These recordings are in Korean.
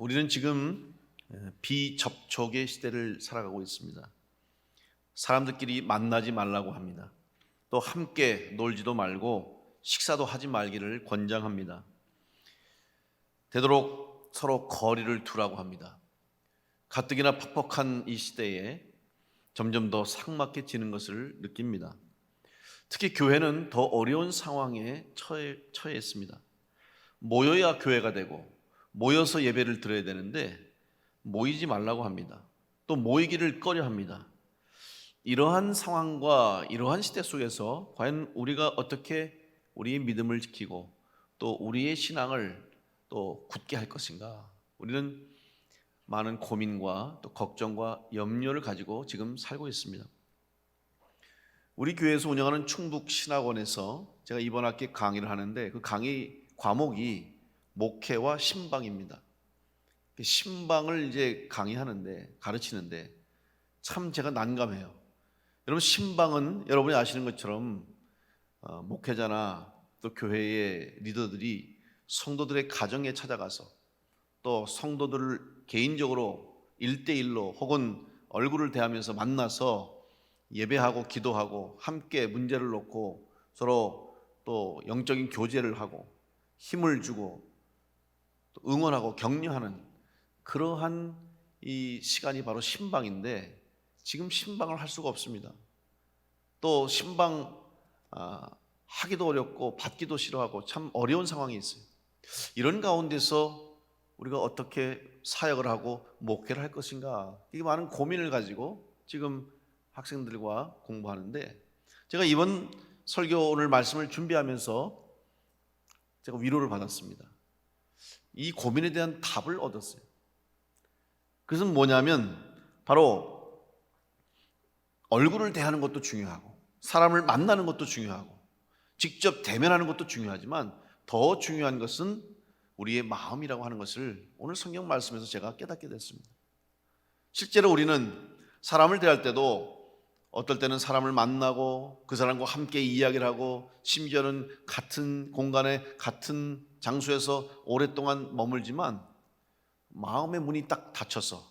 우리는 지금 비접촉의 시대를 살아가고 있습니다. 사람들끼리 만나지 말라고 합니다. 또 함께 놀지도 말고 식사도 하지 말기를 권장합니다. 되도록 서로 거리를 두라고 합니다. 가뜩이나 퍽퍽한 이 시대에 점점 더 삭막해지는 것을 느낍니다. 특히 교회는 더 어려운 상황에 처해 있습니다. 모여야 교회가 되고 모여서 예배를 드려야 되는데 모이지 말라고 합니다. 또 모이기를 꺼려 합니다. 이러한 상황과 이러한 시대 속에서 과연 우리가 어떻게 우리의 믿음을 지키고 또 우리의 신앙을 또 굳게 할 것인가? 우리는 많은 고민과 또 걱정과 염려를 가지고 지금 살고 있습니다. 우리 교회에서 운영하는 충북신학원에서 제가 이번 학기에 강의를 하는데 그 강의 과목이 목회와 신방입니다. 신방을 이제 강의하는데 가르치는데 참 제가 난감해요. 여러분, 신방은 여러분이 아시는 것처럼 목회자나 또 교회의 리더들이 성도들의 가정에 찾아가서 또 성도들을 개인적으로 1대1로 혹은 얼굴을 대하면서 만나서 예배하고 기도하고 함께 문제를 놓고 서로 또 영적인 교제를 하고 힘을 주고 또 응원하고 격려하는 그러한 이 시간이 바로 신방인데 지금 신방을 할 수가 없습니다. 또 신방 하기도 어렵고 받기도 싫어하고 참 어려운 상황이 있어요. 이런 가운데서 우리가 어떻게 사역을 하고 목회를 할 것인가, 이게 많은 고민을 가지고 지금 학생들과 공부하는데 제가 이번 설교 오늘 말씀을 준비하면서 제가 위로를 받았습니다. 이 고민에 대한 답을 얻었어요. 그것은 뭐냐면 바로 얼굴을 대하는 것도 중요하고 사람을 만나는 것도 중요하고 직접 대면하는 것도 중요하지만 더 중요한 것은 우리의 마음이라고 하는 것을 오늘 성경 말씀에서 제가 깨닫게 됐습니다. 실제로 우리는 사람을 대할 때도 어떨 때는 사람을 만나고 그 사람과 함께 이야기를 하고 심지어는 같은 공간에 같은 장소에서 오랫동안 머물지만 마음의 문이 딱 닫혀서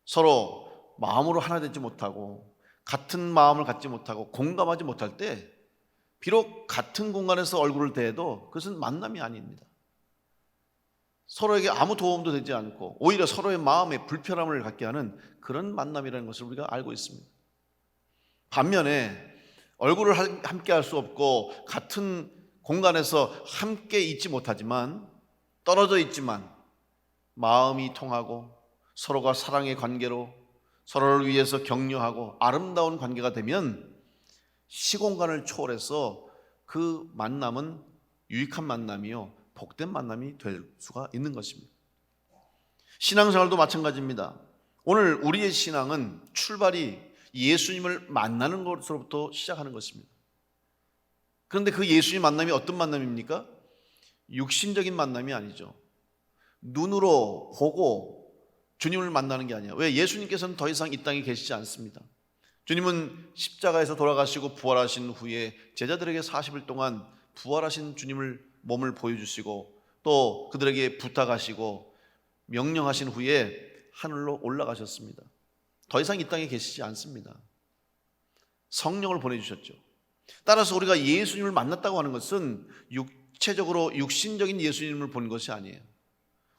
서로 마음으로 하나 되지 못하고 같은 마음을 갖지 못하고 공감하지 못할 때 비록 같은 공간에서 얼굴을 대해도 그것은 만남이 아닙니다. 서로에게 아무 도움도 되지 않고 오히려 서로의 마음에 불편함을 갖게 하는 그런 만남이라는 것을 우리가 알고 있습니다. 반면에 얼굴을 함께 할 수 없고 같은 공간에서 함께 있지 못하지만 떨어져 있지만 마음이 통하고 서로가 사랑의 관계로 서로를 위해서 격려하고 아름다운 관계가 되면 시공간을 초월해서 그 만남은 유익한 만남이요 복된 만남이 될 수가 있는 것입니다. 신앙생활도 마찬가지입니다. 오늘 우리의 신앙은 출발이 예수님을 만나는 것으로부터 시작하는 것입니다. 그런데 그 예수님 만남이 어떤 만남입니까? 육신적인 만남이 아니죠. 눈으로 보고 주님을 만나는 게 아니에요. 왜? 예수님께서는 더 이상 이 땅에 계시지 않습니다. 주님은 십자가에서 돌아가시고 부활하신 후에 제자들에게 40일 동안 부활하신 주님을 몸을 보여주시고 또 그들에게 부탁하시고 명령하신 후에 하늘로 올라가셨습니다. 더 이상 이 땅에 계시지 않습니다. 성령을 보내주셨죠. 따라서 우리가 예수님을 만났다고 하는 것은 육체적으로 육신적인 예수님을 본 것이 아니에요.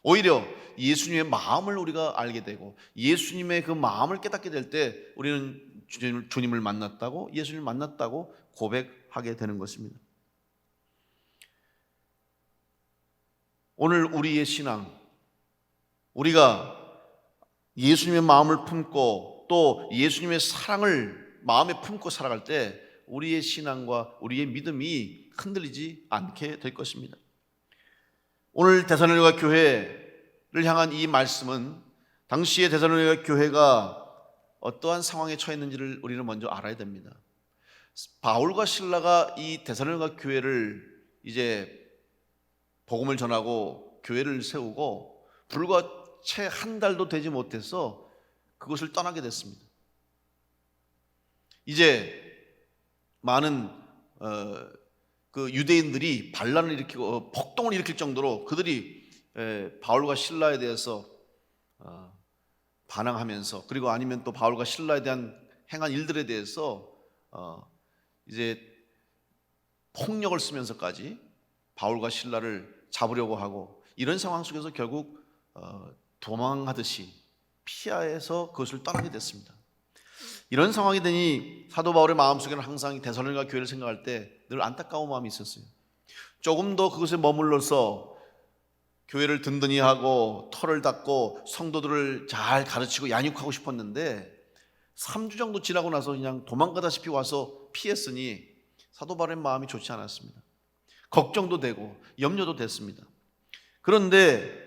오히려 예수님의 마음을 우리가 알게 되고 예수님의 그 마음을 깨닫게 될 때 우리는 주님을 만났다고, 예수님을 만났다고 고백하게 되는 것입니다. 오늘 우리의 신앙, 우리가 예수님의 마음을 품고 또 예수님의 사랑을 마음에 품고 살아갈 때 우리의 신앙과 우리의 믿음이 흔들리지 않게 될 것입니다. 오늘 데살로니가 교회를 향한 이 말씀은 당시의 데살로니가 교회가 어떠한 상황에 처했는지를 우리는 먼저 알아야 됩니다. 바울과 실라가 이 데살로니가 교회를 이제 복음을 전하고 교회를 세우고 불과 채 한 달도 되지 못해서 그것을 떠나게 됐습니다. 이제 많은 그 유대인들이 반란을 일으키고 폭동을 일으킬 정도로 그들이 바울과 실라에 대해서 반항하면서, 그리고 아니면 또 바울과 실라에 대한 행한 일들에 대해서 이제 폭력을 쓰면서까지 바울과 실라를 잡으려고 하고, 이런 상황 속에서 결국 도망하듯이 피하에서 그것을 떠나게 됐습니다. 이런 상황이 되니 사도 바울의 마음속에는 항상 데살로니가 교회를 생각할 때 늘 안타까운 마음이 있었어요. 조금 더 그것에 머물러서 교회를 든든히 하고 털을 닦고 성도들을 잘 가르치고 양육하고 싶었는데 3주 정도 지나고 나서 그냥 도망가다시피 와서 피했으니 사도 바울의 마음이 좋지 않았습니다. 걱정도 되고 염려도 됐습니다. 그런데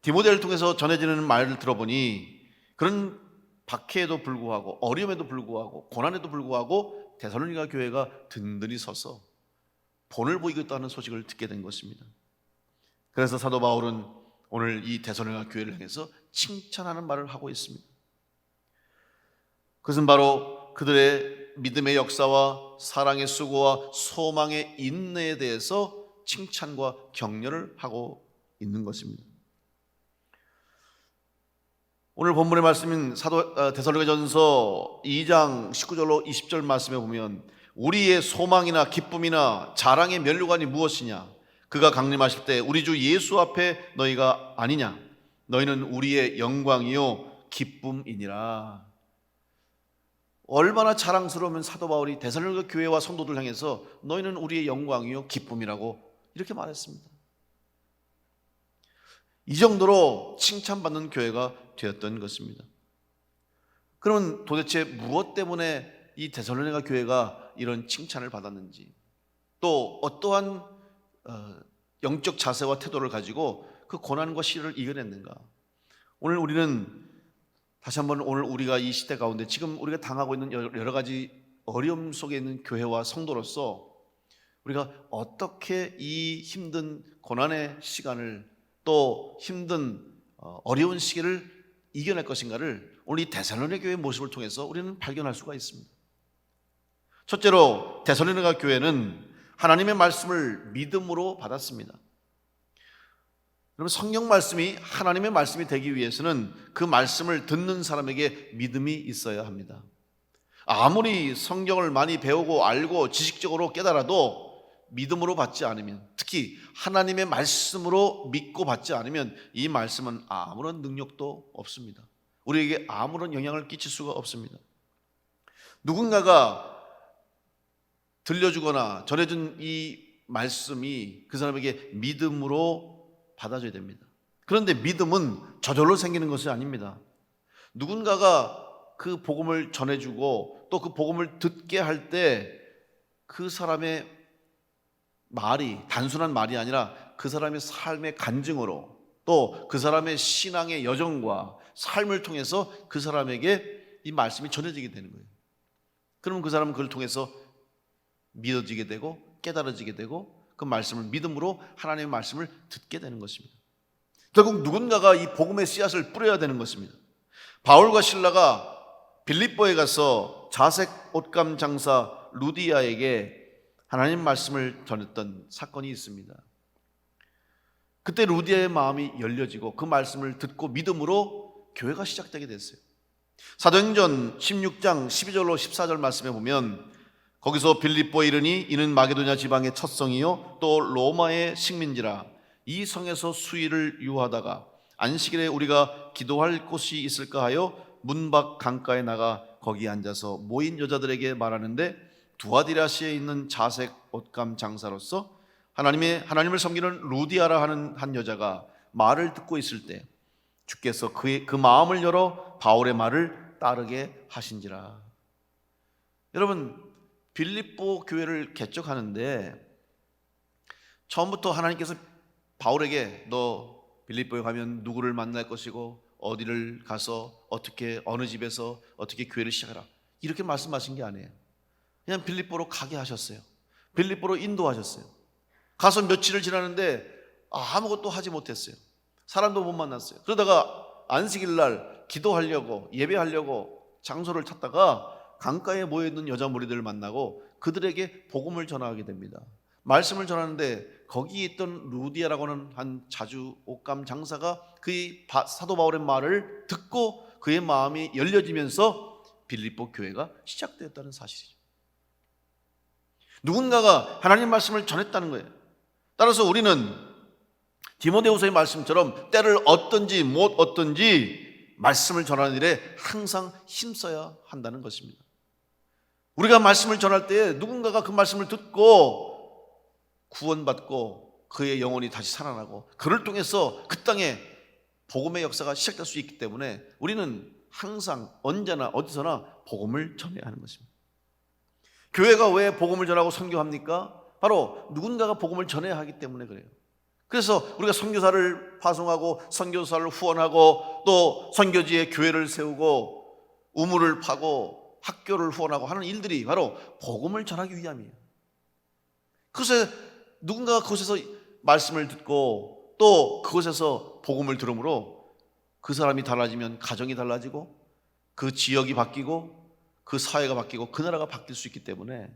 디모데를 통해서 전해지는 말을 들어보니 그런 박해에도 불구하고 어려움에도 불구하고 고난에도 불구하고 데살로니가 교회가 든든히 서서 본을 보이겠다는 소식을 듣게 된 것입니다. 그래서 사도 바울은 오늘 이 데살로니가 교회를 향해서 칭찬하는 말을 하고 있습니다. 그것은 바로 그들의 믿음의 역사와 사랑의 수고와 소망의 인내에 대해서 칭찬과 격려를 하고 있는 것입니다. 오늘 본문의 말씀인 데살로니가전서 2장 19절로 20절 말씀에 보면 우리의 소망이나 기쁨이나 자랑의 면류관이 무엇이냐? 그가 강림하실 때 우리 주 예수 앞에 너희가 아니냐? 너희는 우리의 영광이요 기쁨이니라. 얼마나 자랑스러우면 사도 바울이 데살로니가 교회와 성도들 향해서 너희는 우리의 영광이요 기쁨이라고 이렇게 말했습니다. 이 정도로 칭찬받는 교회가 되었던 것입니다. 그러면 도대체 무엇 때문에 이 데살로니가 교회가 이런 칭찬을 받았는지, 또 어떠한 영적 자세와 태도를 가지고 그 고난과 시련을 이겨냈는가? 오늘 우리는 다시 한번 오늘 우리가 이 시대 가운데 지금 우리가 당하고 있는 여러 가지 어려움 속에 있는 교회와 성도로서 우리가 어떻게 이 힘든 고난의 시간을 또 힘든 어려운 시기를 이겨낼 것인가를 오늘 이 데살로니가 교회의 모습을 통해서 우리는 발견할 수가 있습니다. 첫째로 데살로니가 교회는 하나님의 말씀을 믿음으로 받았습니다. 그러면 성경 말씀이 하나님의 말씀이 되기 위해서는 그 말씀을 듣는 사람에게 믿음이 있어야 합니다. 아무리 성경을 많이 배우고 알고 지식적으로 깨달아도 믿음으로 받지 않으면, 특히 하나님의 말씀으로 믿고 받지 않으면 이 말씀은 아무런 능력도 없습니다. 우리에게 아무런 영향을 끼칠 수가 없습니다. 누군가가 들려주거나 전해준 이 말씀이 그 사람에게 믿음으로 받아줘야 됩니다. 그런데 믿음은 저절로 생기는 것이 아닙니다. 누군가가 그 복음을 전해주고 또 그 복음을 듣게 할 때 그 사람의 말이 단순한 말이 아니라 그 사람의 삶의 간증으로 또 그 사람의 신앙의 여정과 삶을 통해서 그 사람에게 이 말씀이 전해지게 되는 거예요. 그러면 그 사람은 그걸 통해서 믿어지게 되고 깨달아지게 되고 그 말씀을 믿음으로 하나님의 말씀을 듣게 되는 것입니다. 결국 누군가가 이 복음의 씨앗을 뿌려야 되는 것입니다. 바울과 실라가 빌립보에 가서 자색 옷감 장사 루디아에게 하나님 말씀을 전했던 사건이 있습니다. 그때 루디아의 마음이 열려지고 그 말씀을 듣고 믿음으로 교회가 시작되게 됐어요. 사도행전 16장 12절로 14절 말씀에 보면 거기서 빌립보에 이르니 이는 마게도냐 지방의 첫 성이요 또 로마의 식민지라. 이 성에서 수일을 유하다가 안식일에 우리가 기도할 곳이 있을까 하여 문 밖 강가에 나가 거기 앉아서 모인 여자들에게 말하는데 두아디라시에 있는 자색 옷감 장사로서 하나님을 섬기는 루디아라 하는 한 여자가 말을 듣고 있을 때 주께서 그 마음을 열어 바울의 말을 따르게 하신지라. 여러분, 빌립보 교회를 개척하는데 처음부터 하나님께서 바울에게 너 빌립보에 가면 누구를 만날 것이고 어디를 가서 어떻게 어느 집에서 어떻게 교회를 시작하라 이렇게 말씀하신 게 아니에요. 그냥 빌립보로 가게 하셨어요. 빌립보로 인도하셨어요. 가서 며칠을 지나는데 아무것도 하지 못했어요. 사람도 못 만났어요. 그러다가 안식일 날 기도하려고 예배하려고 장소를 찾다가 강가에 모여있는 여자 무리들을 만나고 그들에게 복음을 전하게 됩니다. 말씀을 전하는데 거기에 있던 루디아라고 하는 한 자주 옷감 장사가 그의 사도 바울의 말을 듣고 그의 마음이 열려지면서 빌립보 교회가 시작되었다는 사실이죠. 누군가가 하나님 말씀을 전했다는 거예요. 따라서 우리는 디모데후서의 말씀처럼 때를 얻든지 못 얻든지 말씀을 전하는 일에 항상 힘써야 한다는 것입니다. 우리가 말씀을 전할 때 누군가가 그 말씀을 듣고 구원받고 그의 영혼이 다시 살아나고 그를 통해서 그 땅에 복음의 역사가 시작될 수 있기 때문에 우리는 항상 언제나 어디서나 복음을 전해야 하는 것입니다. 교회가 왜 복음을 전하고 선교합니까? 바로 누군가가 복음을 전해야 하기 때문에 그래요. 그래서 우리가 선교사를 파송하고 선교사를 후원하고 또 선교지에 교회를 세우고 우물을 파고 학교를 후원하고 하는 일들이 바로 복음을 전하기 위함이에요. 그것에 누군가가 그곳에서 말씀을 듣고 또 그곳에서 복음을 들음으로 그 사람이 달라지면 가정이 달라지고 그 지역이 바뀌고 그 사회가 바뀌고 그 나라가 바뀔 수 있기 때문에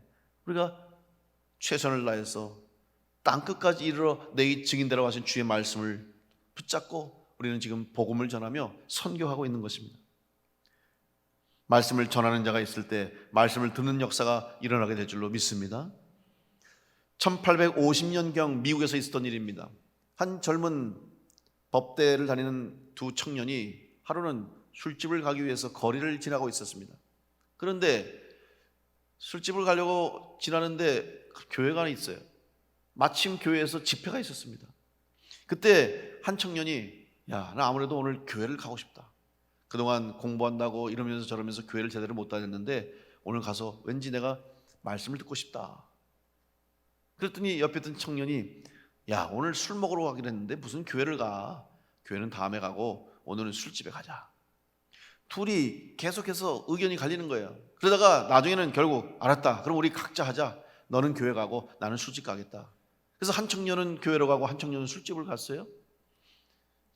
우리가 최선을 다해서 땅끝까지 이르러 내 증인되라고 하신 주의 말씀을 붙잡고 우리는 지금 복음을 전하며 선교하고 있는 것입니다. 말씀을 전하는 자가 있을 때 말씀을 듣는 역사가 일어나게 될 줄로 믿습니다. 1850년경 미국에서 있었던 일입니다. 한 젊은 법대를 다니는 두 청년이 하루는 술집을 가기 위해서 거리를 지나고 있었습니다. 그런데 술집을 가려고 지나는데 교회가 하나 있어요. 마침 교회에서 집회가 있었습니다. 그때 한 청년이 야, 나 아무래도 오늘 교회를 가고 싶다. 그동안 공부한다고 이러면서 저러면서 교회를 제대로 못 다녔는데 오늘 가서 왠지 내가 말씀을 듣고 싶다. 그랬더니 옆에 있던 청년이 야, 오늘 술 먹으러 가기로 했는데 무슨 교회를 가? 교회는 다음에 가고 오늘은 술집에 가자. 둘이 계속해서 의견이 갈리는 거예요. 그러다가 나중에는 결국 알았다. 그럼 우리 각자 하자. 너는 교회 가고 나는 술집 가겠다. 그래서 한 청년은 교회로 가고 한 청년은 술집을 갔어요.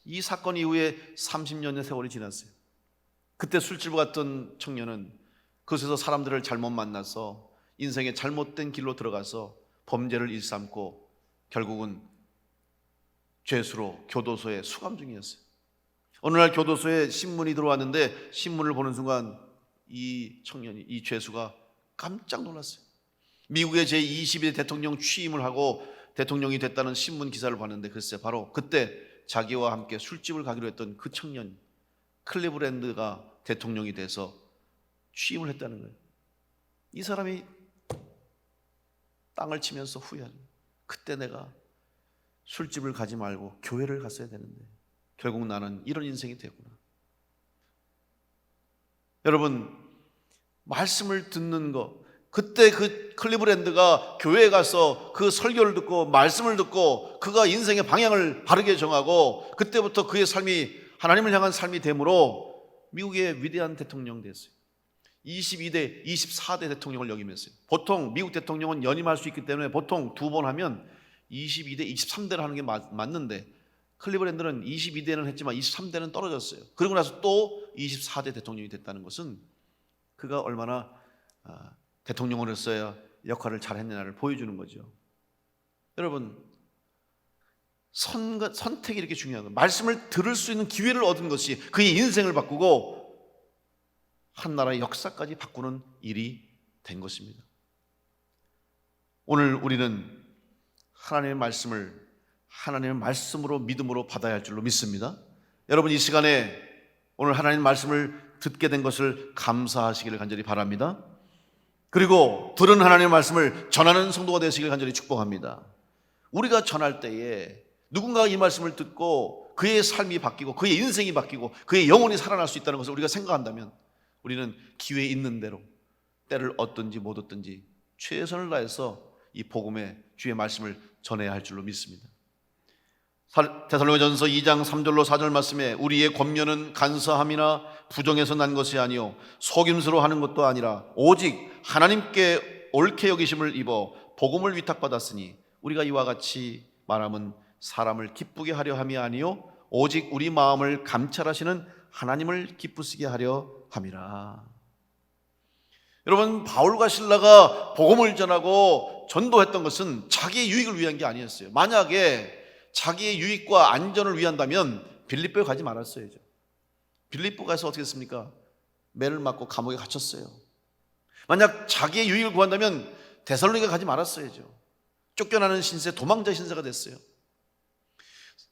이 사건 이후에 30년의 세월이 지났어요. 그때 술집을 갔던 청년은 그곳에서 사람들을 잘못 만나서 인생의 잘못된 길로 들어가서 범죄를 일삼고 결국은 죄수로 교도소에 수감 중이었어요. 어느 날 교도소에 신문이 들어왔는데 신문을 보는 순간 이 청년이, 이 죄수가 깜짝 놀랐어요. 미국의 제22대 대통령 취임을 하고 대통령이 됐다는 신문 기사를 봤는데 글쎄 바로 그때 자기와 함께 술집을 가기로 했던 그 청년 클리브랜드가 대통령이 돼서 취임을 했다는 거예요. 이 사람이 땅을 치면서 후회하는 거예요. 그때 내가 술집을 가지 말고 교회를 갔어야 되는데 결국 나는 이런 인생이 되구나. 여러분, 말씀을 듣는 거, 그때 그 클리브랜드가 교회에 가서 그 설교를 듣고 말씀을 듣고 그가 인생의 방향을 바르게 정하고 그때부터 그의 삶이 하나님을 향한 삶이 되므로 미국의 위대한 대통령이 됐어요. 22대, 24대 대통령을 역임했어요. 보통 미국 대통령은 연임할 수 있기 때문에 보통 두 번 하면 22대, 23대를 하는 게 맞는데 클리브랜드는 22대는 했지만 23대는 떨어졌어요. 그러고 나서 또 24대 대통령이 됐다는 것은 그가 얼마나 대통령으로서야 역할을 잘했느냐를 보여주는 거죠. 여러분, 선택이 이렇게 중요한 거예요. 말씀을 들을 수 있는 기회를 얻은 것이 그의 인생을 바꾸고 한 나라의 역사까지 바꾸는 일이 된 것입니다. 오늘 우리는 하나님의 말씀을 하나님의 말씀으로 믿음으로 받아야 할 줄로 믿습니다. 여러분, 이 시간에 오늘 하나님의 말씀을 듣게 된 것을 감사하시기를 간절히 바랍니다. 그리고 들은 하나님의 말씀을 전하는 성도가 되시기를 간절히 축복합니다. 우리가 전할 때에 누군가가 이 말씀을 듣고 그의 삶이 바뀌고 그의 인생이 바뀌고 그의 영혼이 살아날 수 있다는 것을 우리가 생각한다면 우리는 기회 있는 대로 때를 얻든지 못 얻든지 최선을 다해서 이 복음의 주의 말씀을 전해야 할 줄로 믿습니다. 데살로니가전서 2장 3절로 4절 말씀에 우리의 권면은 간사함이나 부정해서 난 것이 아니요 속임수로 하는 것도 아니라 오직 하나님께 옳게 여기심을 입어 복음을 위탁받았으니 우리가 이와 같이 말함은 사람을 기쁘게 하려 함이 아니요 오직 우리 마음을 감찰하시는 하나님을 기쁘시게 하려 함이라. 여러분, 바울과 실라가 복음을 전하고 전도했던 것은 자기의 유익을 위한 게 아니었어요. 만약에 자기의 유익과 안전을 위한다면 빌립보에 가지 말았어야죠. 빌립보 가서 어떻게 했습니까? 매를 맞고 감옥에 갇혔어요. 만약 자기의 유익을 구한다면 데살로니가 가지 말았어야죠. 쫓겨나는 신세, 도망자 신세가 됐어요.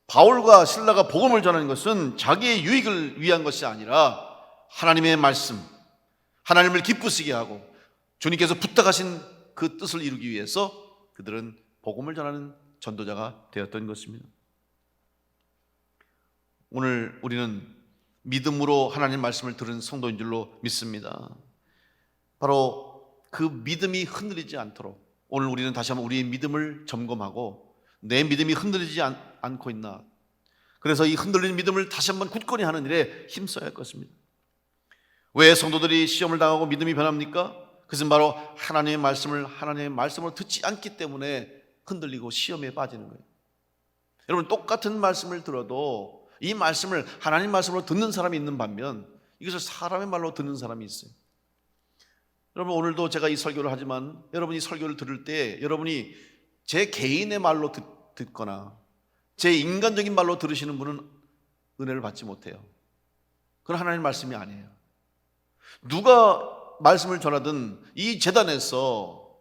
바울과 실라가 복음을 전하는 것은 자기의 유익을 위한 것이 아니라 하나님의 말씀, 하나님을 기쁘시게 하고 주님께서 부탁하신 그 뜻을 이루기 위해서 그들은 복음을 전하는 전도자가 되었던 것입니다. 오늘 우리는 믿음으로 하나님 말씀을 들은 성도인 줄로 믿습니다. 바로 그 믿음이 흔들리지 않도록 오늘 우리는 다시 한번 우리의 믿음을 점검하고 내 믿음이 흔들리지 않고 있나, 그래서 이 흔들리는 믿음을 다시 한번 굳건히 하는 일에 힘써야 할 것입니다. 왜 성도들이 시험을 당하고 믿음이 변합니까? 그것은 바로 하나님의 말씀으로 듣지 않기 때문에 흔들리고 시험에 빠지는 거예요. 여러분, 똑같은 말씀을 들어도 이 말씀을 하나님 말씀으로 듣는 사람이 있는 반면 이것을 사람의 말로 듣는 사람이 있어요. 여러분, 오늘도 제가 이 설교를 하지만 여러분이 설교를 들을 때 여러분이 제 개인의 말로 듣거나 제 인간적인 말로 들으시는 분은 은혜를 받지 못해요. 그건 하나님의 말씀이 아니에요. 누가 말씀을 전하든 이 제단에서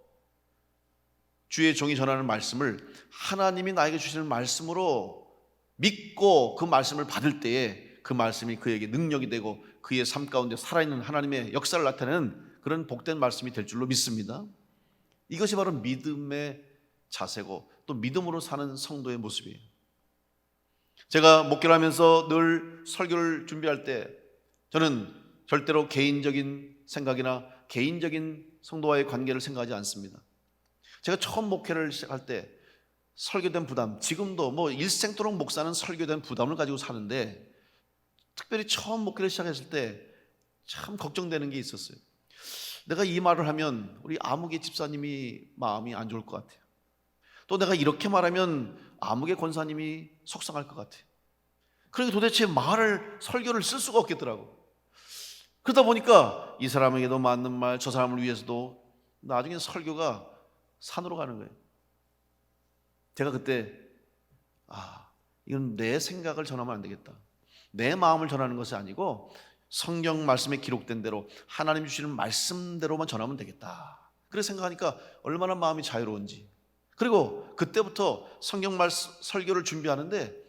주의 종이 전하는 말씀을 하나님이 나에게 주시는 말씀으로 믿고 그 말씀을 받을 때에 그 말씀이 그에게 능력이 되고 그의 삶 가운데 살아있는 하나님의 역사를 나타내는 그런 복된 말씀이 될 줄로 믿습니다. 이것이 바로 믿음의 자세고 또 믿음으로 사는 성도의 모습이에요. 제가 목회를 하면서 늘 설교를 준비할 때 저는 절대로 개인적인 생각이나 개인적인 성도와의 관계를 생각하지 않습니다. 제가 처음 목회를 시작할 때 설교된 부담, 지금도 일생토록 목사는 설교된 부담을 가지고 사는데 특별히 처음 목회를 시작했을 때 참 걱정되는 게 있었어요. 내가 이 말을 하면 우리 아무개 집사님이 마음이 안 좋을 것 같아요. 또 내가 이렇게 말하면 아무개 권사님이 속상할 것 같아요. 그러니까 도대체 설교를 쓸 수가 없겠더라고. 그러다 보니까 이 사람에게도 맞는 말, 저 사람을 위해서도 나중에 설교가 산으로 가는 거예요. 제가 그때 이건 내 생각을 전하면 안 되겠다. 내 마음을 전하는 것이 아니고 성경 말씀에 기록된 대로 하나님 주시는 말씀대로만 전하면 되겠다. 그렇게 생각하니까 얼마나 마음이 자유로운지. 그리고 그때부터 성경 말씀 설교를 준비하는데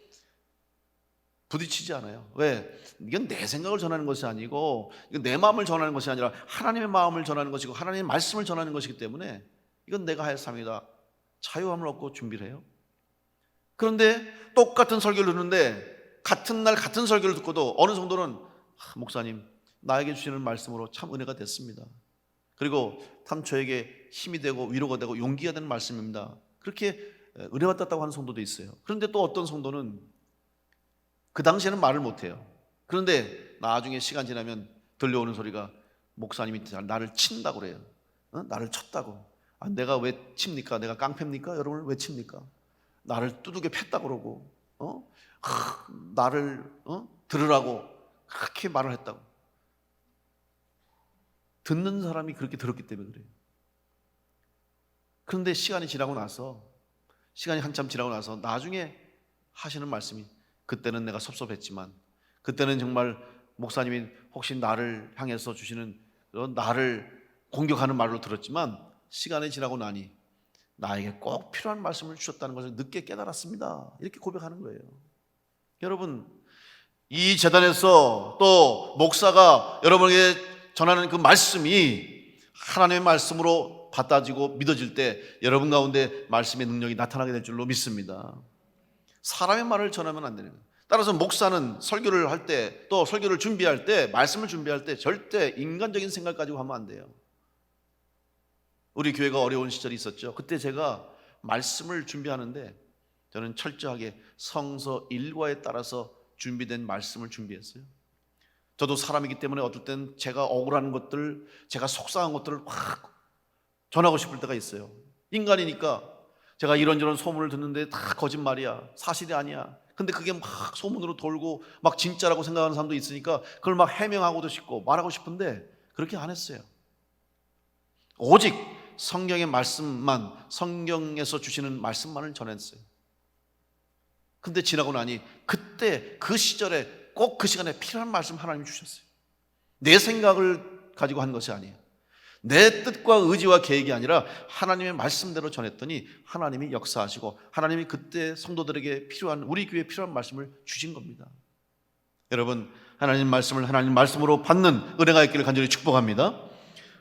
부딪히지 않아요. 왜? 이건 내 생각을 전하는 것이 아니고 이건 내 마음을 전하는 것이 아니라 하나님의 마음을 전하는 것이고 하나님의 말씀을 전하는 것이기 때문에 이건 내가 할 삶이다. 자유함을 얻고 준비를 해요. 그런데 똑같은 설교를 듣는데 같은 날 같은 설교를 듣고도 어느 정도는 목사님, 나에게 주시는 말씀으로 참 은혜가 됐습니다. 그리고 참 저에게 힘이 되고 위로가 되고 용기가 되는 말씀입니다. 그렇게 은혜 받았다고 하는 성도도 있어요. 그런데 또 어떤 성도는 그 당시에는 말을 못해요. 그런데 나중에 시간 지나면 들려오는 소리가 목사님이 나를 친다고 그래요. 나를 쳤다고. 내가 왜 칩니까? 내가 깡패입니까? 여러분을 왜 칩니까? 나를 두둑에 팼다고 그러고 나를 들으라고 그렇게 말을 했다고. 듣는 사람이 그렇게 들었기 때문에 그래요. 그런데 시간이 한참 지나고 나서 나중에 하시는 말씀이 그때는 내가 섭섭했지만 그때는 정말 목사님이 혹시 나를 향해서 주시는 나를 공격하는 말로 들었지만 시간이 지나고 나니 나에게 꼭 필요한 말씀을 주셨다는 것을 늦게 깨달았습니다. 이렇게 고백하는 거예요. 여러분, 이 재단에서 또 목사가 여러분에게 전하는 그 말씀이 하나님의 말씀으로 받아지고 믿어질 때 여러분 가운데 말씀의 능력이 나타나게 될 줄로 믿습니다. 사람의 말을 전하면 안 되는 거예요. 따라서 목사는 설교를 할 때 또 설교를 준비할 때 말씀을 준비할 때 절대 인간적인 생각 가지고 하면 안 돼요. 우리 교회가 어려운 시절이 있었죠. 그때 제가 말씀을 준비하는데 저는 철저하게 성서 일과에 따라서 준비된 말씀을 준비했어요. 저도 사람이기 때문에 어떨 땐 제가 억울한 것들, 제가 속상한 것들을 확 전하고 싶을 때가 있어요. 인간이니까 제가 이런저런 소문을 듣는데 다 거짓말이야, 사실이 아니야. 근데 그게 막 소문으로 돌고 막 진짜라고 생각하는 사람도 있으니까 그걸 막 해명하고도 싶고 말하고 싶은데 그렇게 안 했어요. 오직 성경의 말씀만, 성경에서 주시는 말씀만을 전했어요. 근데 지나고 나니 그때 그 시절에 꼭 그 시간에 필요한 말씀 하나님이 주셨어요. 내 생각을 가지고 한 것이 아니에요. 내 뜻과 의지와 계획이 아니라 하나님의 말씀대로 전했더니 하나님이 역사하시고 하나님이 그때 성도들에게 필요한, 우리 교회에 필요한 말씀을 주신 겁니다. 여러분, 하나님 말씀을 하나님 말씀으로 받는 은혜가 있기를 간절히 축복합니다.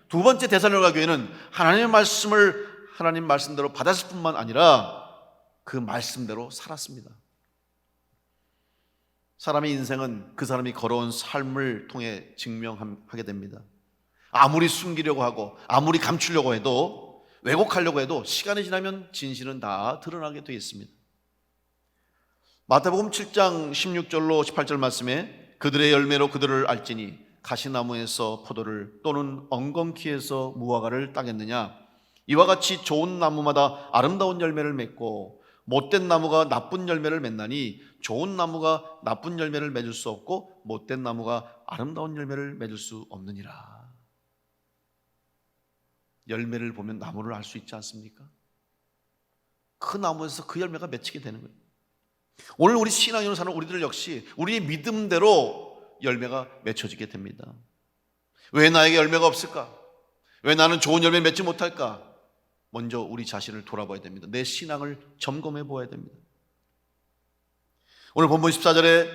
두 번째, 데살로니가 교회는 하나님의 말씀을 하나님 말씀대로 받았을 뿐만 아니라 그 말씀대로 살았습니다. 사람의 인생은 그 사람이 걸어온 삶을 통해 증명하게 됩니다. 아무리 숨기려고 하고 아무리 감추려고 해도, 왜곡하려고 해도 시간이 지나면 진실은 다 드러나게 되어 있습니다. 마태복음 7장 16절로 18절 말씀에 그들의 열매로 그들을 알지니 가시나무에서 포도를 또는 엉겅퀴에서 무화과를 따겠느냐, 이와 같이 좋은 나무마다 아름다운 열매를 맺고 못된 나무가 나쁜 열매를 맺나니 좋은 나무가 나쁜 열매를 맺을 수 없고 못된 나무가 아름다운 열매를 맺을 수 없느니라. 열매를 보면 나무를 알 수 있지 않습니까? 그 나무에서 그 열매가 맺히게 되는 거예요. 오늘 우리 신앙인으로 사는 우리들 역시 우리의 믿음대로 열매가 맺혀지게 됩니다. 왜 나에게 열매가 없을까? 왜 나는 좋은 열매 맺지 못할까? 먼저 우리 자신을 돌아봐야 됩니다. 내 신앙을 점검해 보아야 됩니다. 오늘 본문 14절에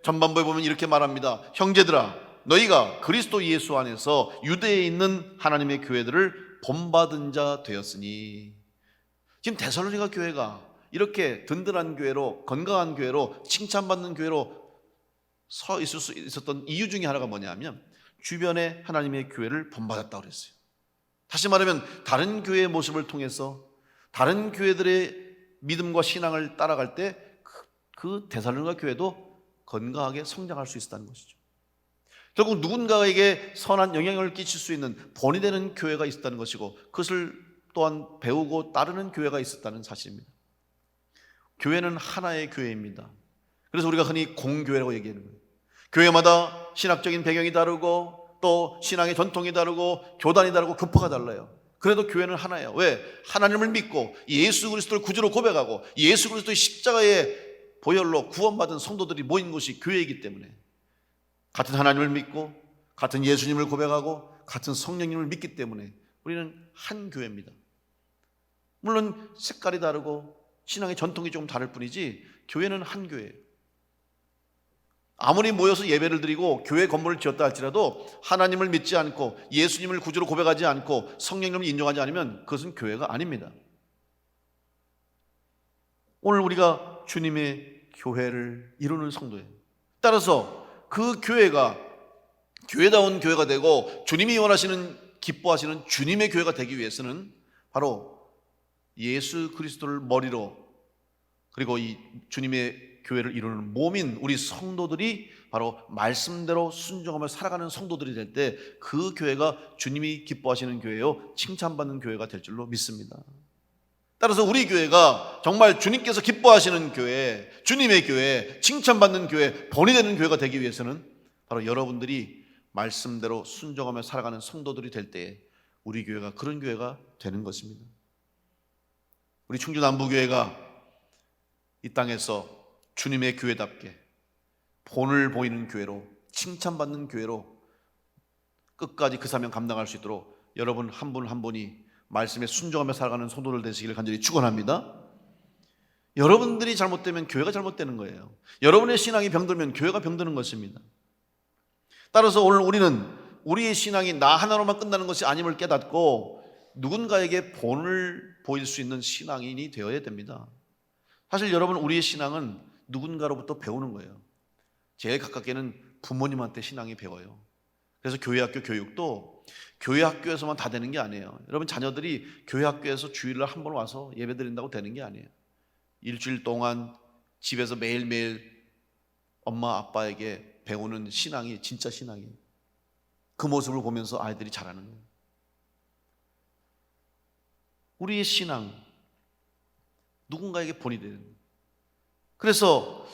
전반부에 보면 이렇게 말합니다. 형제들아, 너희가 그리스도 예수 안에서 유대에 있는 하나님의 교회들을 본받은 자 되었으니, 지금 데살로니가 교회가 이렇게 든든한 교회로, 건강한 교회로, 칭찬받는 교회로 서 있을 수 있었던 이유 중에 하나가 뭐냐면 주변에 하나님의 교회를 본받았다고 그랬어요. 다시 말하면 다른 교회의 모습을 통해서 다른 교회들의 믿음과 신앙을 따라갈 때 그 데살로니가 교회도 건강하게 성장할 수 있었다는 것이죠. 결국 누군가에게 선한 영향을 끼칠 수 있는 본이 되는 교회가 있었다는 것이고, 그것을 또한 배우고 따르는 교회가 있었다는 사실입니다. 교회는 하나의 교회입니다. 그래서 우리가 흔히 공교회라고 얘기하는 거예요. 교회마다 신학적인 배경이 다르고 또 신앙의 전통이 다르고 교단이 다르고 교파가 달라요. 그래도 교회는 하나예요. 왜? 하나님을 믿고 예수 그리스도를 구주로 고백하고 예수 그리스도의 십자가의 보혈로 구원받은 성도들이 모인 곳이 교회이기 때문에, 같은 하나님을 믿고 같은 예수님을 고백하고 같은 성령님을 믿기 때문에 우리는 한 교회입니다. 물론 색깔이 다르고 신앙의 전통이 조금 다를 뿐이지 교회는 한 교회예요. 아무리 모여서 예배를 드리고 교회 건물을 지었다 할지라도 하나님을 믿지 않고 예수님을 구주로 고백하지 않고 성령님을 인정하지 않으면 그것은 교회가 아닙니다. 오늘 우리가 주님의 교회를 이루는 성도예요. 따라서 그 교회가 교회다운 교회가 되고 주님이 원하시는, 기뻐하시는 주님의 교회가 되기 위해서는 바로 예수 그리스도를 머리로, 그리고 이 주님의 교회를 이루는 몸인 우리 성도들이 바로 말씀대로 순종하며 살아가는 성도들이 될 때 그 교회가 주님이 기뻐하시는 교회요, 칭찬받는 교회가 될 줄로 믿습니다. 따라서 우리 교회가 정말 주님께서 기뻐하시는 교회, 주님의 교회, 칭찬받는 교회, 본이 되는 교회가 되기 위해서는 바로 여러분들이 말씀대로 순종하며 살아가는 성도들이 될 때에 우리 교회가 그런 교회가 되는 것입니다. 우리 충주 남부교회가 이 땅에서 주님의 교회답게 본을 보이는 교회로, 칭찬받는 교회로 끝까지 그 사명 감당할 수 있도록 여러분 한 분 한 분이 말씀에 순종하며 살아가는 성도들 되시기를 간절히 축원합니다. 여러분들이 잘못되면 교회가 잘못되는 거예요. 여러분의 신앙이 병들면 교회가 병드는 것입니다. 따라서 오늘 우리는 우리의 신앙이 나 하나로만 끝나는 것이 아님을 깨닫고 누군가에게 본을 보일 수 있는 신앙인이 되어야 됩니다. 사실 여러분, 우리의 신앙은 누군가로부터 배우는 거예요. 제일 가깝게는 부모님한테 신앙이 배워요. 그래서 교회학교 교육도 교회학교에서만 다 되는 게 아니에요. 여러분, 자녀들이 교회학교에서 주일날 한 번 와서 예배 드린다고 되는 게 아니에요. 일주일 동안 집에서 매일매일 엄마 아빠에게 배우는 신앙이 진짜 신앙이에요. 그 모습을 보면서 아이들이 자라는 거예요. 우리의 신앙, 누군가에게 본이 되는 거예요. 그래서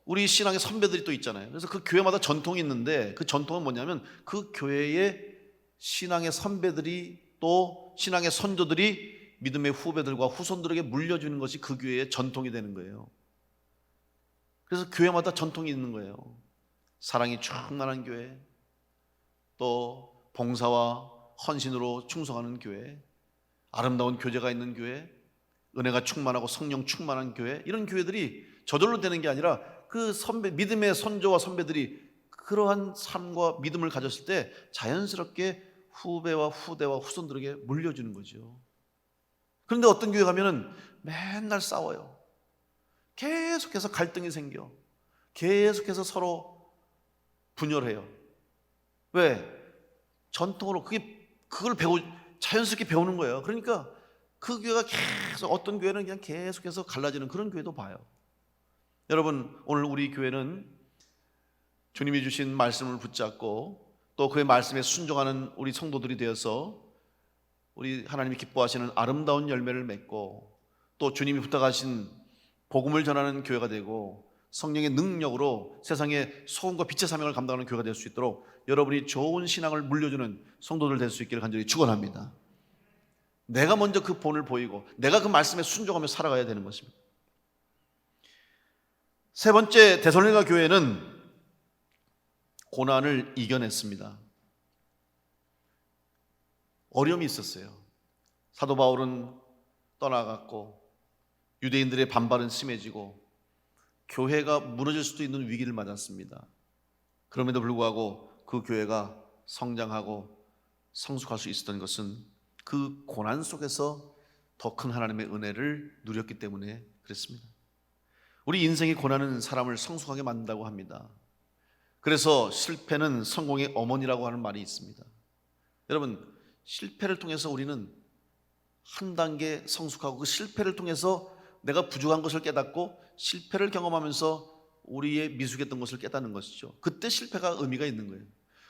우리 신앙의 선배들이 또 있잖아요. 그래서 그 교회마다 전통이 있는데 그 전통은 뭐냐면 그 교회의 신앙의 선배들이 또 신앙의 선조들이 믿음의 후배들과 후손들에게 물려주는 것이 그 교회의 전통이 되는 거예요. 그래서 교회마다 전통이 있는 거예요. 사랑이 충만한 교회, 또 봉사와 헌신으로 충성하는 교회, 아름다운 교제가 있는 교회, 은혜가 충만하고 성령 충만한 교회, 이런 교회들이 저절로 되는 게 아니라 그 믿음의 선조와 선배들이 그러한 삶과 믿음을 가졌을 때 자연스럽게 후배와 후대와 후손들에게 물려주는 거죠. 그런데 어떤 교회 가면은 맨날 싸워요. 계속해서 갈등이 생겨. 계속해서 서로 분열해요. 왜? 전통으로 그걸 자연스럽게 배우는 거예요. 그러니까 그 교회가 계속, 어떤 교회는 그냥 계속해서 갈라지는 그런 교회도 봐요. 여러분, 오늘 우리 교회는 주님이 주신 말씀을 붙잡고 또 그의 말씀에 순종하는 우리 성도들이 되어서 우리 하나님이 기뻐하시는 아름다운 열매를 맺고 또 주님이 부탁하신 복음을 전하는 교회가 되고 성령의 능력으로 세상에 소금과 빛의 사명을 감당하는 교회가 될 수 있도록 여러분이 좋은 신앙을 물려주는 성도들 될 수 있기를 간절히 축원합니다. 내가 먼저 그 본을 보이고 내가 그 말씀에 순종하며 살아가야 되는 것입니다. 세 번째, 데살로니가 교회는 고난을 이겨냈습니다. 어려움이 있었어요. 사도 바울은 떠나갔고 유대인들의 반발은 심해지고 교회가 무너질 수도 있는 위기를 맞았습니다. 그럼에도 불구하고 그 교회가 성장하고 성숙할 수 있었던 것은 그 고난 속에서 더 큰 하나님의 은혜를 누렸기 때문에 그랬습니다. 우리 인생의 고난은 사람을 성숙하게 만든다고 합니다. 그래서 실패는 성공의 어머니라고 하는 말이 있습니다. 여러분, 실패를 통해서 우리는 한 단계 성숙하고 그 실패를 통해서 내가 부족한 것을 깨닫고 실패를 경험하면서 우리의 미숙했던 것을 깨닫는 것이죠. 그때 실패가 의미가 있는 거예요.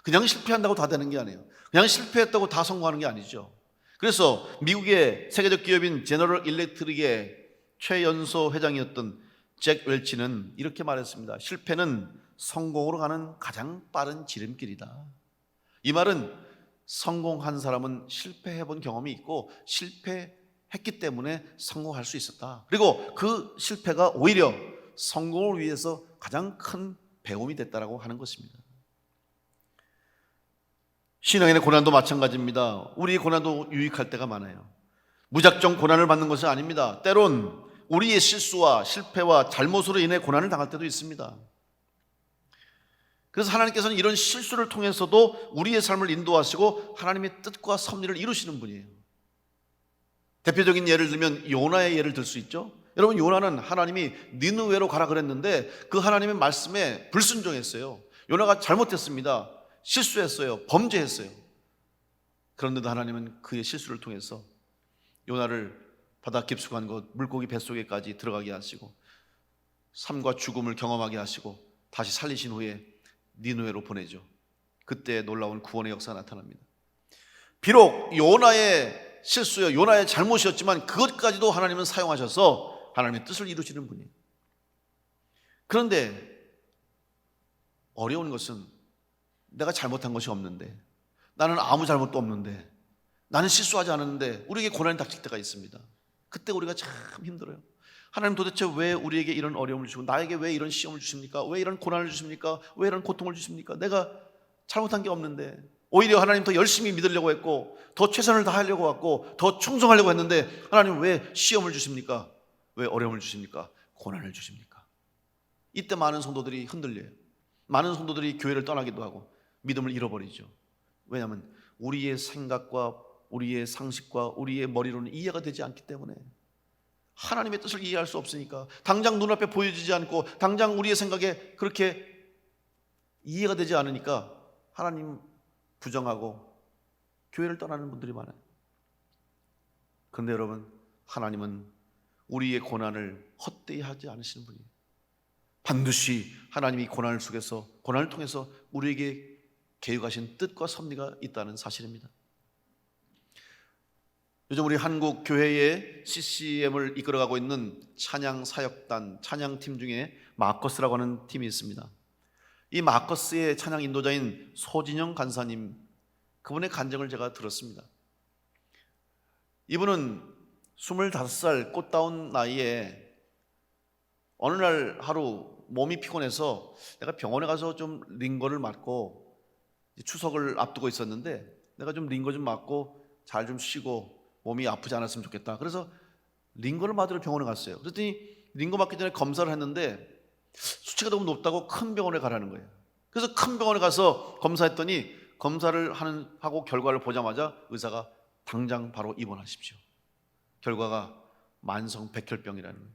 그냥 실패한다고 다 되는 게 아니에요. 그냥 실패했다고 다 성공하는 게 아니죠. 그래서 미국의 세계적 기업인 제너럴 일렉트릭의 최연소 회장이었던 잭 웰치는 이렇게 말했습니다. 실패는 성공으로 가는 가장 빠른 지름길이다. 이 말은 성공한 사람은 실패해본 경험이 있고 실패했기 때문에 성공할 수 있었다. 그리고 그 실패가 오히려 성공을 위해서 가장 큰 배움이 됐다라고 하는 것입니다. 신앙인의 고난도 마찬가지입니다. 우리의 고난도 유익할 때가 많아요. 무작정 고난을 받는 것은 아닙니다. 때론 우리의 실수와 실패와 잘못으로 인해 고난을 당할 때도 있습니다. 그래서 하나님께서는 이런 실수를 통해서도 우리의 삶을 인도하시고 하나님의 뜻과 섭리를 이루시는 분이에요. 대표적인 예를 들면 요나의 예를 들 수 있죠. 여러분, 요나는 하나님이 니느웨로 가라 그랬는데 그 하나님의 말씀에 불순종했어요. 요나가 잘못했습니다. 실수했어요. 범죄했어요. 그런데도 하나님은 그의 실수를 통해서 요나를 바다 깊숙한 곳 물고기 뱃속에까지 들어가게 하시고 삶과 죽음을 경험하게 하시고 다시 살리신 후에 니느웨로 보내죠. 그때 놀라운 구원의 역사가 나타납니다. 비록 요나의 실수요, 요나의 잘못이었지만 그것까지도 하나님은 사용하셔서 하나님의 뜻을 이루시는 분이에요. 그런데 어려운 것은 내가 잘못한 것이 없는데, 나는 아무 잘못도 없는데, 나는 실수하지 않았는데 우리에게 고난이 닥칠 때가 있습니다. 그때 우리가 참 힘들어요. 하나님 도대체 왜 우리에게 이런 어려움을 주시고 나에게 왜 이런 시험을 주십니까? 왜 이런 고난을 주십니까? 왜 이런 고통을 주십니까? 내가 잘못한 게 없는데. 오히려 하나님 더 열심히 믿으려고 했고 더 최선을 다하려고 했고 더 충성하려고 했는데 하나님 왜 시험을 주십니까? 왜 어려움을 주십니까? 고난을 주십니까? 이때 많은 성도들이 흔들려요. 많은 성도들이 교회를 떠나기도 하고 믿음을 잃어버리죠. 왜냐하면 우리의 생각과 우리의 상식과 우리의 머리로는 이해가 되지 않기 때문에, 하나님의 뜻을 이해할 수 없으니까, 당장 눈앞에 보여지지 않고 당장 우리의 생각에 그렇게 이해가 되지 않으니까 하나님 부정하고 교회를 떠나는 분들이 많아요. 그런데 여러분, 하나님은 우리의 고난을 헛되이 하지 않으시는 분이에요. 반드시 하나님이 고난을 속에서, 고난을 통해서 우리에게 계획하신 뜻과 섭리가 있다는 사실입니다. 요즘 우리 한국 교회의 CCM을 이끌어가고 있는 찬양 사역단, 찬양팀 중에 마커스라고 하는 팀이 있습니다. 이 마커스의 찬양 인도자인 소진영 간사님, 그분의 간증을 제가 들었습니다. 이분은 25살 꽃다운 나이에 어느 날 하루 몸이 피곤해서 내가 병원에 가서 좀 링거를 맞고, 추석을 앞두고 있었는데 내가 좀 링거 좀 맞고 잘 좀 쉬고 몸이 아프지 않았으면 좋겠다. 그래서 링거를 맞으러 병원에 갔어요. 그랬더니 링거 맞기 전에 검사를 했는데 수치가 너무 높다고 큰 병원에 가라는 거예요. 그래서 큰 병원에 가서 검사했더니 검사를 하고 결과를 보자마자 의사가 당장 바로 입원하십시오. 결과가 만성 백혈병이라는 거예요.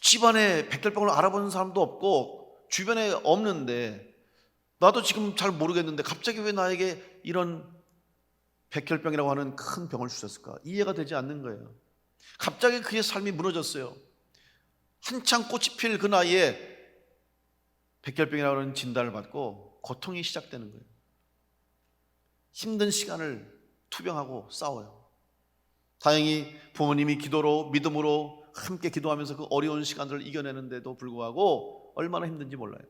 집안에 백혈병을 알아보는 사람도 없고 주변에 없는데, 나도 지금 잘 모르겠는데 갑자기 왜 나에게 이런 백혈병이라고 하는 큰 병을 주셨을까? 이해가 되지 않는 거예요. 갑자기 그의 삶이 무너졌어요. 한창 꽃이 필 그 나이에 백혈병이라고 하는 진단을 받고 고통이 시작되는 거예요. 힘든 시간을 투병하고 싸워요. 다행히 부모님이 기도로, 믿음으로 함께 기도하면서 그 어려운 시간들을 이겨내는데도 불구하고 얼마나 힘든지 몰라요.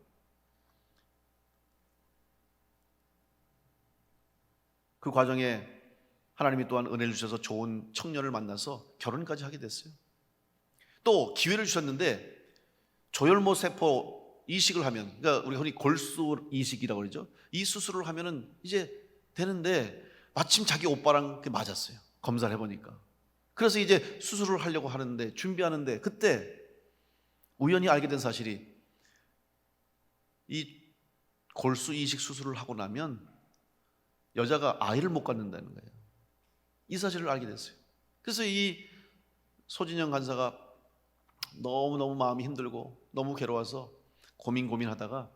그 과정에 하나님이 또한 은혜를 주셔서 좋은 청년을 만나서 결혼까지 하게 됐어요. 또 기회를 주셨는데 조혈모 세포 이식을 하면, 그러니까 우리 흔히 골수 이식이라고 그러죠. 이 수술을 하면은 이제 되는데 마침 자기 오빠랑 맞았어요. 검사를 해보니까. 그래서 이제 수술을 하려고 하는데, 준비하는데, 그때 우연히 알게 된 사실이, 이 골수 이식 수술을 하고 나면 여자가 아이를 못 갖는다는 거예요. 이 사실을 알게 됐어요. 그래서 이 소진영 간사가 너무너무 마음이 힘들고 너무 괴로워서 고민하다가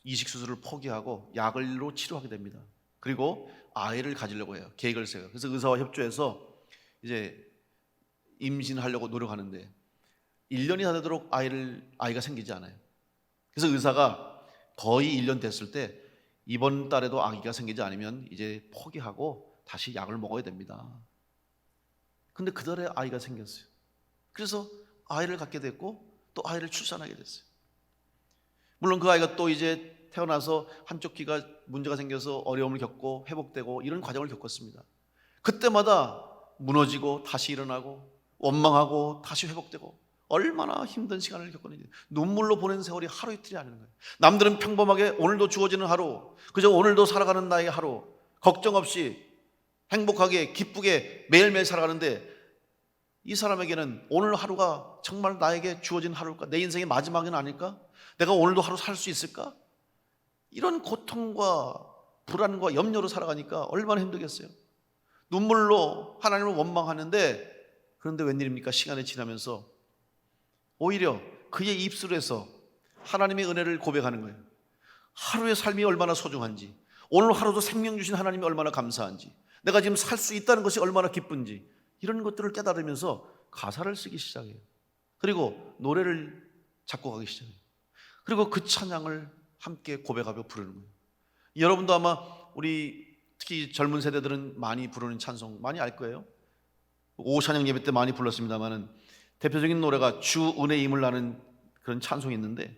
이식 수술을 포기하고 약을로 치료하게 됩니다. 그리고 아이를 가지려고 해요. 계획을 세워요. 그래서 의사와 협조해서 이제 임신하려고 노력하는데 1년이 다 되도록 아이가 생기지 않아요. 그래서 의사가 거의 1년 됐을 때 이번 달에도 아기가 생기지 않으면 이제 포기하고 다시 약을 먹어야 됩니다. 근데 그 달에 아이가 생겼어요. 그래서 아이를 갖게 됐고 또 아이를 출산하게 됐어요. 물론 그 아이가 또 이제 태어나서 한쪽 귀가 문제가 생겨서 어려움을 겪고 회복되고 이런 과정을 겪었습니다. 그때마다 무너지고 다시 일어나고 원망하고 다시 회복되고 얼마나 힘든 시간을 겪었는지, 눈물로 보낸 세월이 하루 이틀이 아닌 거예요. 남들은 평범하게 오늘도 주어지는 하루, 그저 오늘도 살아가는 나의 하루, 걱정 없이 행복하게 기쁘게 매일매일 살아가는데, 이 사람에게는 오늘 하루가 정말 나에게 주어진 하루일까? 내 인생의 마지막은 아닐까? 내가 오늘도 하루 살 수 있을까? 이런 고통과 불안과 염려로 살아가니까 얼마나 힘들겠어요. 눈물로 하나님을 원망하는데, 그런데 웬일입니까? 시간이 지나면서 오히려 그의 입술에서 하나님의 은혜를 고백하는 거예요. 하루의 삶이 얼마나 소중한지, 오늘 하루도 생명 주신 하나님이 얼마나 감사한지, 내가 지금 살 수 있다는 것이 얼마나 기쁜지, 이런 것들을 깨달으면서 가사를 쓰기 시작해요. 그리고 노래를 작곡하기 시작해요. 그리고 그 찬양을 함께 고백하며 부르는 거예요. 여러분도 아마 우리 특히 젊은 세대들은 많이 부르는 찬송 많이 알 거예요. 오찬양 예배 때 많이 불렀습니다만은 대표적인 노래가 주 은혜임을 나는 그런 찬송이 있는데,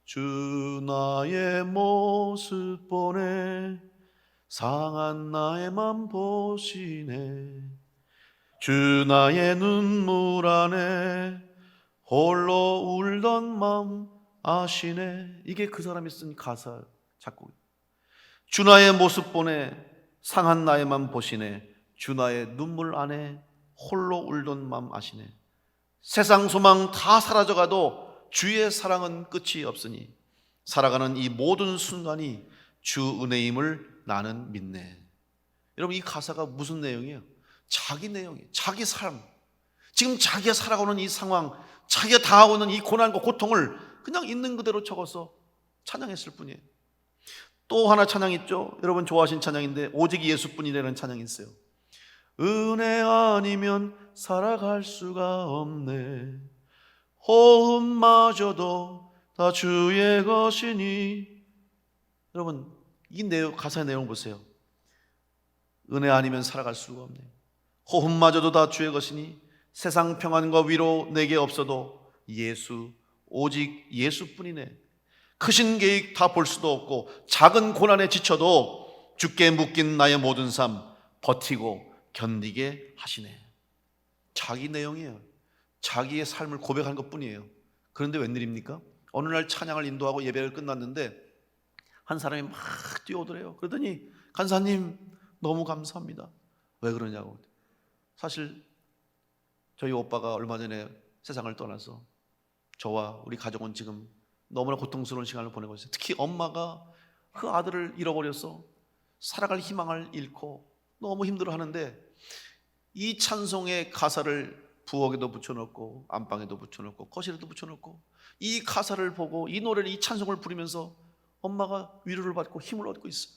주 나의 모습 보네 상한 나의 맘 보시네 주 나의 눈물 안에 홀로 울던 맘 아시네. 이게 그 사람이 쓴 가사 작곡이에요. 주 나의 모습 보네 상한 나의 맘 보시네 주 나의 눈물 안에 홀로 울던 맘 아시네. 세상 소망 다 사라져가도 주의 사랑은 끝이 없으니 살아가는 이 모든 순간이 주 은혜임을 나는 믿네. 여러분, 이 가사가 무슨 내용이에요? 자기 내용이에요. 자기 삶, 지금 자기가 살아가는 이 상황, 자기가 당하고 있는 이 고난과 고통을 그냥 있는 그대로 적어서 찬양했을 뿐이에요. 또 하나 찬양 있죠? 여러분 좋아하신 찬양인데 오직 예수뿐이라는 찬양이 있어요. 은혜 아니면 살아갈 수가 없네 호흡마저도 다 주의 것이니. 여러분 이 내용, 가사의 내용 보세요. 은혜 아니면 살아갈 수가 없네, 호흡마저도 다 주의 것이니, 세상 평안과 위로 내게 없어도 예수, 오직 예수뿐이네. 크신 계획 다 볼 수도 없고 작은 고난에 지쳐도 주께 묶인 나의 모든 삶 버티고 견디게 하시네. 자기 내용이에요. 자기의 삶을 고백한 것뿐이에요. 그런데 웬일입니까? 어느 날 찬양을 인도하고 예배가 끝났는데 한 사람이 막 뛰어오더래요. 그러더니 간사님 너무 감사합니다. 왜 그러냐고. 사실 저희 오빠가 얼마 전에 세상을 떠나서 저와 우리 가족은 지금 너무나 고통스러운 시간을 보내고 있어요. 특히 엄마가 그 아들을 잃어버려서 살아갈 희망을 잃고 너무 힘들어하는데 이 찬송의 가사를 부엌에도 붙여놓고 안방에도 붙여놓고 거실에도 붙여놓고 이 가사를 보고 이 노래를, 이 찬송을 부르면서 엄마가 위로를 받고 힘을 얻고 있어요.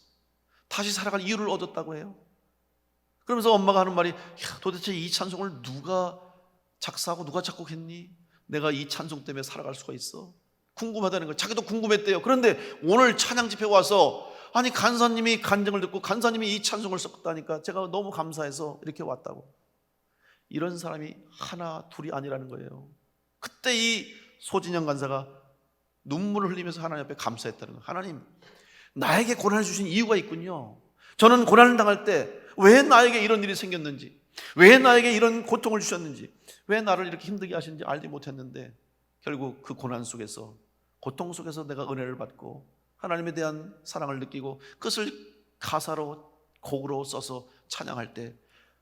다시 살아갈 이유를 얻었다고 해요. 그러면서 엄마가 하는 말이, 야, 도대체 이 찬송을 누가 작사하고 누가 작곡했니? 내가 이 찬송 때문에 살아갈 수가 있어? 궁금하다는 거예요. 자기도 궁금했대요. 그런데 오늘 찬양 집회 와서 아니 간사님이 간증을 듣고 간사님이 이 찬송을 썼다니까 제가 너무 감사해서 이렇게 왔다고. 이런 사람이 하나 둘이 아니라는 거예요. 그때 이 소진영 간사가 눈물을 흘리면서 하나님 앞에 감사했다는 거예요. 하나님, 나에게 고난을 주신 이유가 있군요. 저는 고난을 당할 때 왜 나에게 이런 일이 생겼는지, 왜 나에게 이런 고통을 주셨는지, 왜 나를 이렇게 힘들게 하시는지 알지 못했는데 결국 그 고난 속에서, 고통 속에서 내가 은혜를 받고 하나님에 대한 사랑을 느끼고 그것을 가사로, 곡으로 써서 찬양할 때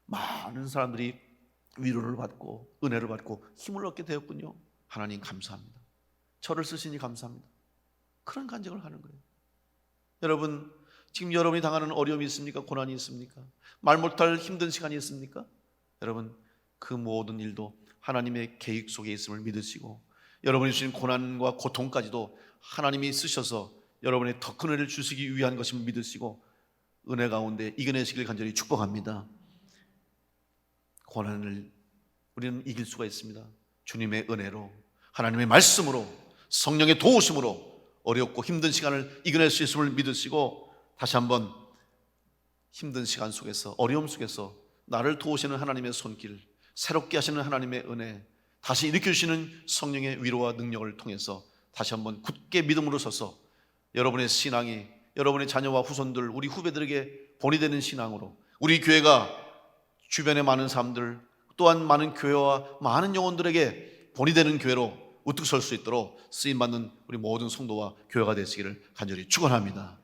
많은 사람들이 위로를 받고 은혜를 받고 힘을 얻게 되었군요. 하나님 감사합니다. 저를 쓰시니 감사합니다. 그런 간증을 하는 거예요. 여러분, 지금 여러분이 당하는 어려움이 있습니까? 고난이 있습니까? 말 못할 힘든 시간이 있습니까? 여러분, 그 모든 일도 하나님의 계획 속에 있음을 믿으시고 여러분이 주신 고난과 고통까지도 하나님이 쓰셔서 여러분의 더 큰 은혜를 주시기 위한 것임을 믿으시고 은혜 가운데 이겨내시길 간절히 축복합니다. 고난을 우리는 이길 수가 있습니다. 주님의 은혜로, 하나님의 말씀으로, 성령의 도우심으로 어렵고 힘든 시간을 이겨낼 수 있음을 믿으시고 다시 한번 힘든 시간 속에서, 어려움 속에서 나를 도우시는 하나님의 손길, 새롭게 하시는 하나님의 은혜, 다시 일으켜주시는 성령의 위로와 능력을 통해서 다시 한번 굳게 믿음으로 서서 여러분의 신앙이 여러분의 자녀와 후손들, 우리 후배들에게 본이 되는 신앙으로 우리 교회가 주변의 많은 사람들 또한 많은 교회와 많은 영혼들에게 본이 되는 교회로 우뚝 설 수 있도록 쓰임받는 우리 모든 성도와 교회가 되시기를 간절히 축원합니다.